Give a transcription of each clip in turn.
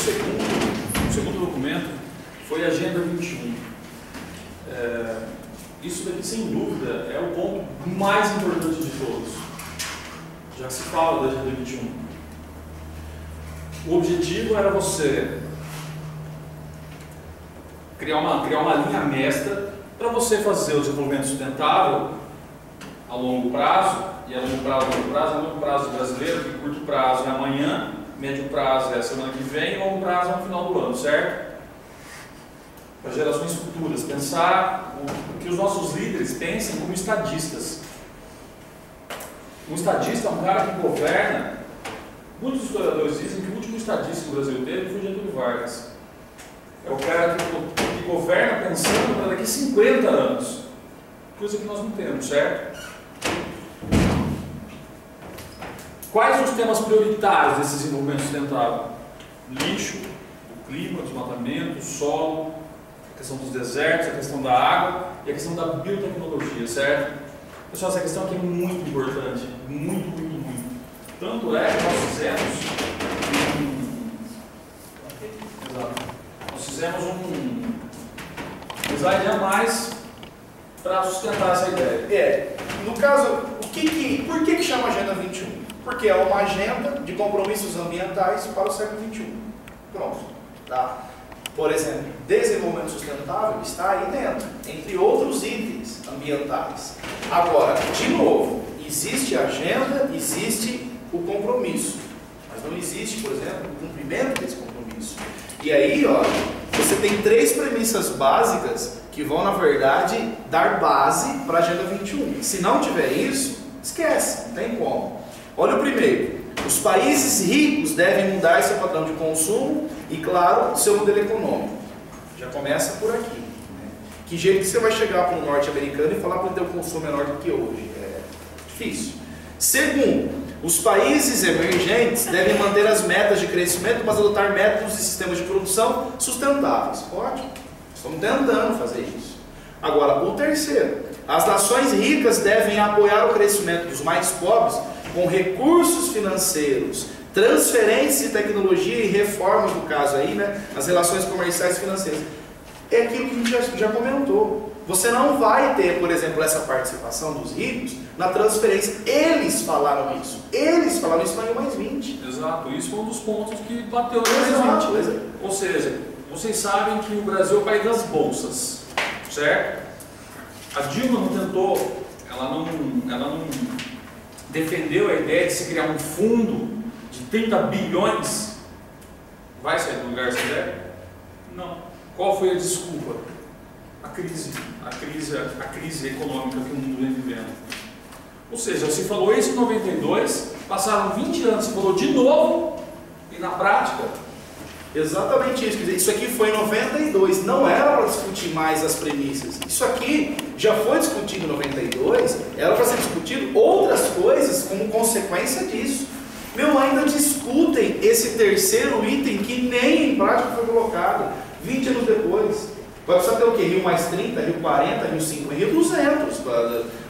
O segundo documento foi a Agenda 21. Isso daqui, sem dúvida, é o ponto mais importante de todos. Já se fala da Agenda 21. O objetivo era você criar uma linha mestra para você fazer o desenvolvimento sustentável a longo prazo, e a longo prazo brasileiro, que curto prazo é amanhã, médio prazo é a semana que vem, e longo prazo é no final do ano, certo? Para gerações futuras, pensar o que os nossos líderes pensem como estadistas. Um estadista é um cara que governa. Muitos historiadores dizem que o último estadista que o Brasil teve foi Getúlio Vargas. É o cara que governa pensando para daqui 50 anos, coisa que nós não temos, certo? Quais são os temas prioritários desse desenvolvimento sustentável? Lixo, o clima, o desmatamento, o solo, a questão dos desertos, a questão da água e a questão da biotecnologia, certo? Pessoal, essa questão aqui é muito importante, muito. Tanto é que nós fizemos um slide a mais para sustentar essa ideia. No caso, por que chama Agenda 21? Porque é uma agenda de compromissos ambientais para o século XXI. Pronto. Tá? Por exemplo, desenvolvimento sustentável está aí dentro, entre outros itens ambientais. Agora, de novo, existe a agenda, existe o compromisso, mas não existe, por exemplo, o cumprimento desse compromisso. E aí, ó, você tem 3 premissas básicas que vão, na verdade, dar base para a Agenda 21. Se não tiver isso, esquece, não tem como. Olha o primeiro. Os países ricos devem mudar seu padrão de consumo e, claro, seu modelo econômico. Já começa por aqui. Né? Que jeito que você vai chegar para um norte-americano e falar que o teu consumo é menor do que hoje? É difícil. Segundo, os países emergentes devem manter as metas de crescimento, mas adotar métodos e sistemas de produção sustentáveis. Ótimo. Estamos tentando fazer isso. Agora, o terceiro. As nações ricas devem apoiar o crescimento dos mais pobres com recursos financeiros, transferência de tecnologia e reformas, no caso aí, né, nas relações comerciais e financeiras. É aquilo que a gente já comentou. Você não vai ter, por exemplo, essa participação dos ricos na transferência. Eles falaram isso. Eles falaram isso lá em mais 20. Exato. Isso foi um dos pontos que bateu no mais 20. Exato. Ou seja, vocês sabem que o Brasil é o país das bolsas, certo? A Dilma não tentou, ela não defendeu a ideia de se criar um fundo de 30 bilhões. Vai sair do lugar essa ideia? Não. Qual foi a desculpa? A crise econômica que o mundo vem vivendo. Ou seja, se falou isso em 92, passaram 20 anos, se falou de novo, e na prática... Exatamente isso. Quer dizer, isso aqui foi em 92, não era para discutir mais as premissas. Isso aqui já foi discutido em 92, era para ser discutido outras coisas como consequência disso. Ainda discutem esse terceiro item que nem em prática foi colocado 20 anos depois. Vai precisar ter o quê? Rio mais 30, Rio 40, Rio 50, Rio 200.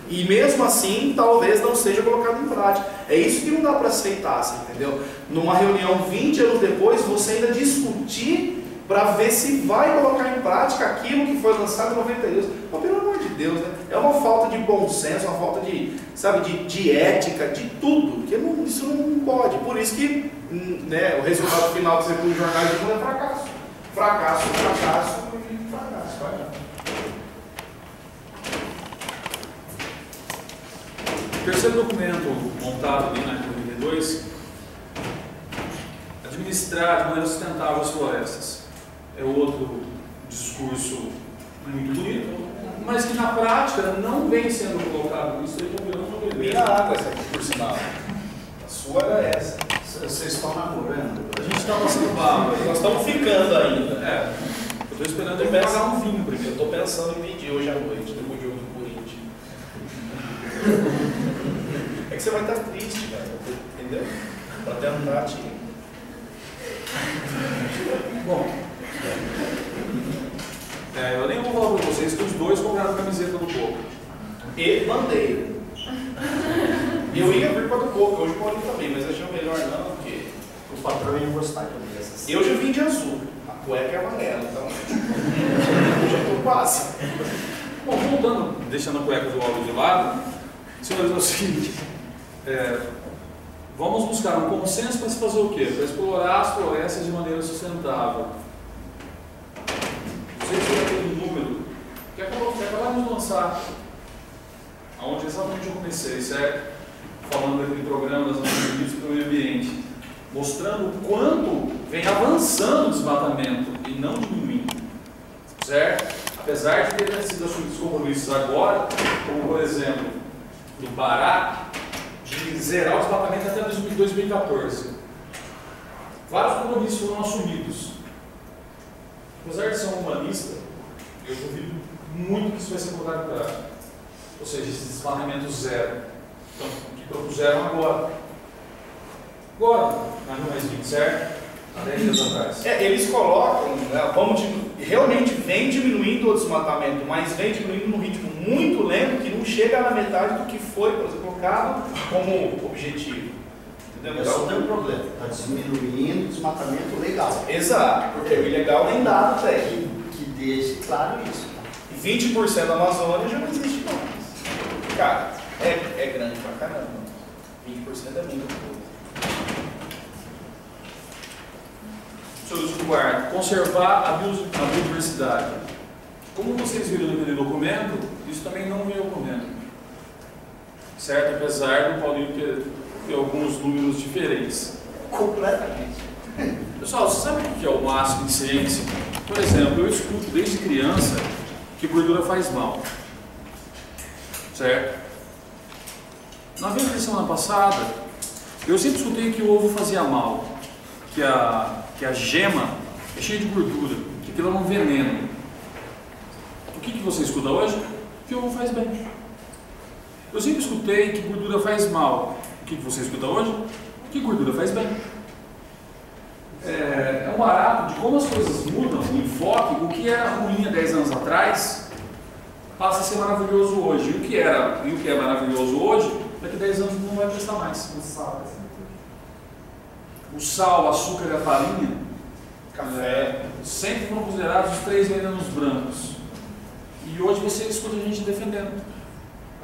E mesmo assim, talvez não seja colocado em prática. É isso que não dá para aceitar, você entendeu? Numa reunião 20 anos depois, você ainda discutir para ver se vai colocar em prática aquilo que foi lançado em 92. Mas, pelo amor de Deus, né? É uma falta de bom senso, uma falta de, sabe, de ética, de tudo. Que não, isso não pode. Por isso que, né, o resultado final que você põe no jornal de mundo é fracasso. Fracasso. O terceiro documento montado ali na 92, administrar de maneira sustentável as florestas. É outro discurso muito bonito, mas que na prática não vem sendo colocado. Isso aí está virando uma beleza. Minha água essa aqui, por sinal. A sua era essa. Vocês estão namorando? A gente está passando barro. Nós estamos ficando ainda. Eu estou esperando ele pagar um vinho primeiro. Eu estou pensando em pedir hoje à noite, depois do jogo do Corinthians. É que você vai estar triste, cara, entendeu? Para tentar te... Bom, eu nem vou falar para vocês que os dois compraram a camiseta do Boca. E bandeira. Eu ia vir para do Boca, hoje pode ir também, mas achei melhor não, porque O patrão ia gostar também dessas. Eu já vim de azul, a cueca é amarela, então já estou quase. Bom, voltando, deixando a cueca do áudio de lado, senhores, é o seguinte, vamos buscar um consenso para se fazer o quê? Para explorar as florestas de maneira sustentável. Vocês viram aquele número que acabamos de lançar, onde exatamente eu comecei, certo? Falando daquele programa das Nações Unidas para o Meio Ambiente, mostrando o quanto vem avançando o desmatamento e não diminuindo, certo? Apesar de terem sido assumidos compromissos agora, como por exemplo, do Pará, de zerar o desmatamento até 2014. Vários compromissos foram assumidos. Apesar de ser um humanista, eu duvido muito que isso vai ser colocado em prática. Ou seja, esse desmatamento zero. Então, o que propuseram agora, na Rio Mais 20, certo? Há 10 anos atrás. Eles colocam, né, realmente vem diminuindo o desmatamento, mas vem diminuindo num ritmo muito lento que não chega na metade do que foi, por exemplo, colocado como objetivo. Entendeu? Só tem um problema, está diminuindo o desmatamento legal. Exato, porque o ilegal nem dado tem. Que deixe claro isso. 20% da Amazônia já não existe mais. Cara, é grande pra caramba. 20% é muita coisa. Senhores do quarto, conservar a biodiversidade. Como vocês viram naquele documento, isso também não veio ao documento. Certo? Apesar do Paulinho ter alguns números diferentes. Completamente. Pessoal, você sabe o que é o máximo de ciência? Por exemplo, eu escuto desde criança que gordura faz mal. Certo? Na venda da semana passada, eu sempre escutei que o ovo fazia mal, que a gema é cheia de gordura, que aquilo é um veneno. O que você escuta hoje? Que o ovo faz bem. Eu sempre escutei que gordura faz mal. O que você escuta hoje? Que gordura faz bem. É um barato de como as coisas mudam, o enfoque, o que era ruim há 10 anos atrás passa a ser maravilhoso hoje. E o que é maravilhoso hoje, daqui a 10 anos não vai prestar mais. O sal, o açúcar e a farinha, café, sempre foram considerados os 3 venenos brancos. E hoje você escuta a gente defendendo.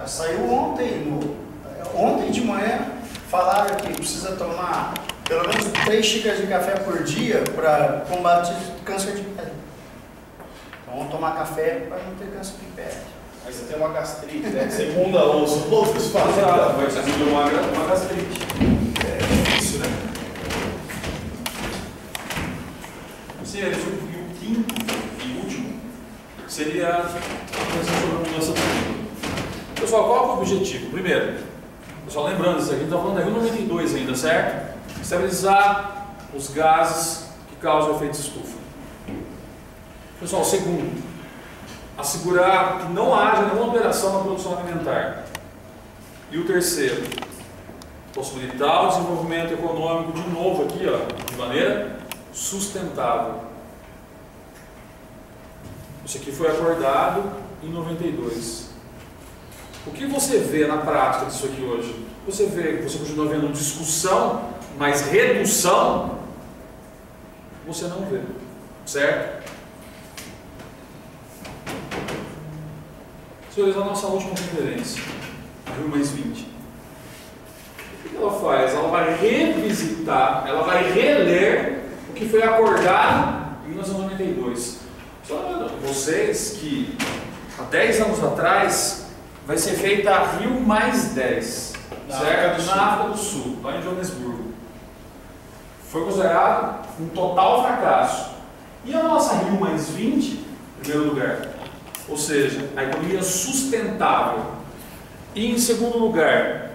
Saiu ontem de manhã, falaram que precisa tomar pelo menos 3 xícaras de café por dia para combater câncer de pele. Então vamos tomar café para não ter câncer de pele. Aí você tem uma gastrite, né? Você imunda osso, outros fazem. Vai ser uma gastrite. É difícil, né? Senhores, o quinto e último seria a pensar sobre a mudança do clima. Pessoal, qual é o objetivo? Primeiro, pessoal, lembrando, isso aqui está falando da Rio 92 ainda, certo? Estabilizar os gases que causam efeito estufa. Pessoal, segundo, assegurar que não haja nenhuma alteração na produção alimentar. E o terceiro, possibilitar o desenvolvimento econômico de novo aqui, ó, de maneira sustentável. Isso aqui foi acordado em 92. O que você vê na prática disso aqui hoje? Você continua vendo discussão, mas redução você não vê, certo? Senhores, a nossa última conferência, a Rio Mais 20. O que ela faz? Ela vai revisitar, ela vai reler o que foi acordado em 1992. Só lembrando vocês que há 10 anos atrás vai ser feita a Rio Mais 10, certo? Na África do Sul, lá em Joanesburgo. Foi considerado um total fracasso. E a nossa Rio Mais 20, em primeiro lugar, ou seja, a economia sustentável. E em segundo lugar,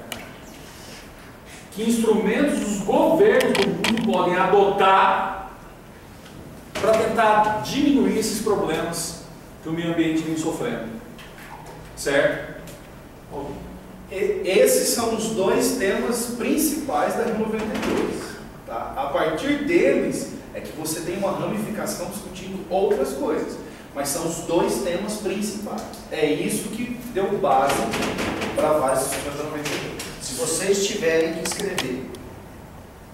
que instrumentos os governos do mundo podem adotar para tentar diminuir esses problemas que o meio ambiente vem sofrendo. Certo? Esses são os 2 temas principais da Rio 92. Tá? A partir deles é que você tem uma ramificação discutindo outras coisas. Mas são os 2 temas principais. É isso que deu base para vários sistemas da 92. Se vocês tiverem que escrever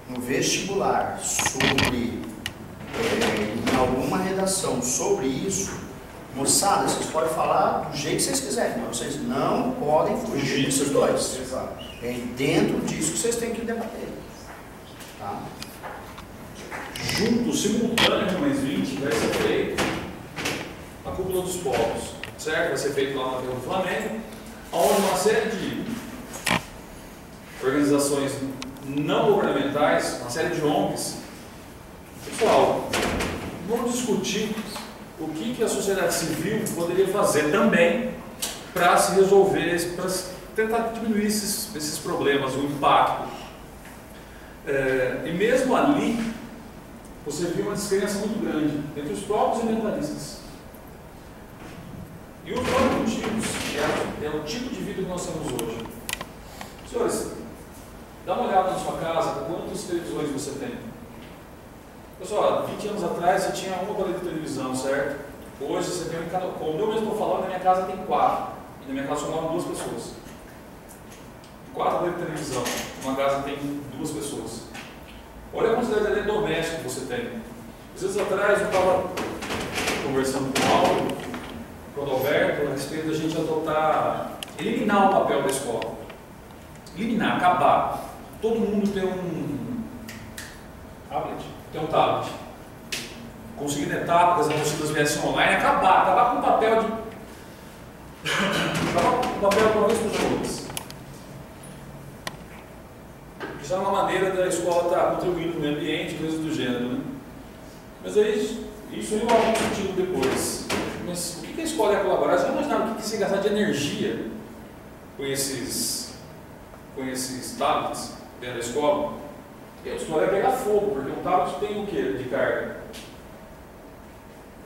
no vestibular sobre orientação sobre isso, moçada, vocês podem falar do jeito que vocês quiserem, mas vocês não podem fugir desses dois. Exato. É dentro disso que vocês têm que debater. Tá? Junto, simultâneo com mais 20, vai ser feito a Cúpula dos Povos, certo? Vai ser feito lá na Terra do Flamengo, onde uma série de organizações não governamentais, uma série de ONGs. Pessoal, vamos discutir o que a sociedade civil poderia fazer também para se resolver, para tentar diminuir esses problemas, o impacto. E mesmo ali, você viu uma descrença muito grande entre os próprios ambientalistas. E os dois motivos é o tipo de vida que nós temos hoje. Senhores, dá uma olhada na sua casa, quantas televisões você tem? Pessoal, 20 anos atrás você tinha uma aparelho de televisão, certo? Hoje você tem um em cada. Como eu mesmo estou falando, na minha casa tem 4. E na minha casa só moram 2 pessoas. 4 aparelhos de televisão. Uma casa tem 2 pessoas. Olha a quantidade de eletrodoméstico que você tem. Às vezes atrás eu estava conversando com o Paulo, com o Alberto, a respeito da gente adotar, eliminar o papel da escola. Eliminar, acabar. Todo mundo tem um tablet. Conseguir etapas, as apostilas viessem online, acabar com o papel de. acabar com o papel de uma vez por todas. Isso é uma maneira da escola estar contribuindo no meio ambiente, coisas do gênero, né? Mas aí, isso aí eu vou discutir depois. Mas o que a escola ia colaborar? Já imaginaram o que se gastar de energia com esses tablets dentro da escola? Porque a escola ia pegar fogo, porque um tablet tem o que de carga?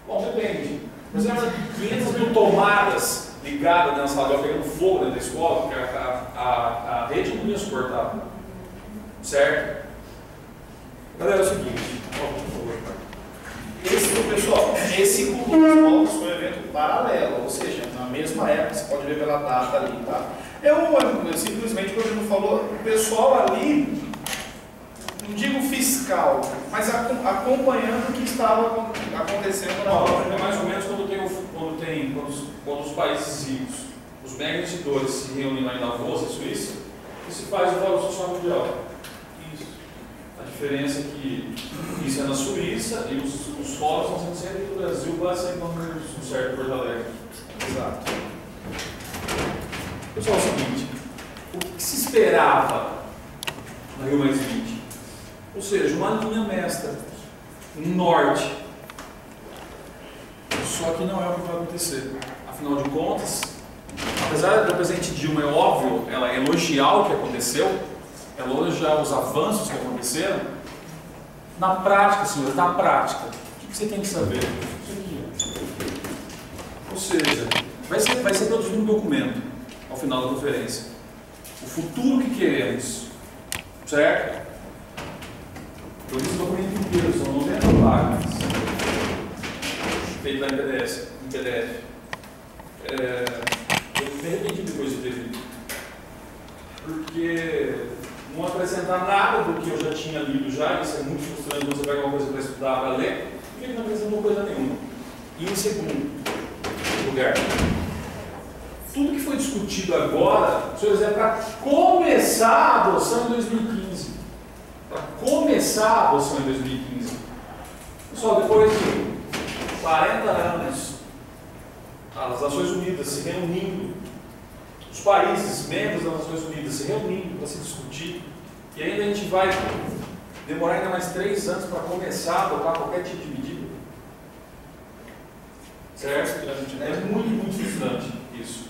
Bom, depende. Mas é 500 mil tomadas ligadas na sala pegando fogo dentro da escola, porque a rede não ia suportar. Certo? Galera, é o seguinte, Pessoal, esse Cúpula dos Povos foi um evento paralelo, ou seja, na mesma época, você pode ver pela data ali, tá? Eu simplesmente, como o Bruno falou, o pessoal ali, não digo fiscal, mas acompanhando o que estava acontecendo na hora. É mais ou menos quando os países ricos, os mega investidores se reúnem lá em Davos, na Suíça, e se faz o Fórum Social Mundial. A diferença é que isso é na Suíça e os fóruns estão sendo sempre no Brasil, quase sempre no certo Porto Alegre. Exato. Pessoal, é o seguinte, o que se esperava na Rio Mais 20? Ou seja, uma linha mestra, um norte. Só que não é o que vai acontecer. Afinal de contas, apesar do presidente Dilma, é óbvio, ela elogiar o que aconteceu, ela elogiar os avanços que aconteceram, na prática, senhores, na prática, o que você tem que saber? Isso aqui. Ou seja, vai ser produzido um documento ao final da conferência. O futuro que queremos, certo? Eu li esse documento inteiro, são 90 páginas, feito lá em PDF. Eu me arrependi depois de ter lido, porque não acrescentar nada do que eu já tinha lido já, isso é muito frustrante você pegar uma coisa para estudar, para ler, e ele não acrescentou coisa nenhuma. E em segundo lugar, tudo que foi discutido agora, senhores, é para começar a adoção em 2015. Para começar a adoção em 2015. Pessoal, depois de 40 anos, as Nações Unidas se reunindo, os países, membros das Nações Unidas se reunindo para se discutir, e ainda a gente vai demorar ainda mais 3 anos para começar a adotar qualquer tipo de medida. Certo? É muito, muito frustrante isso.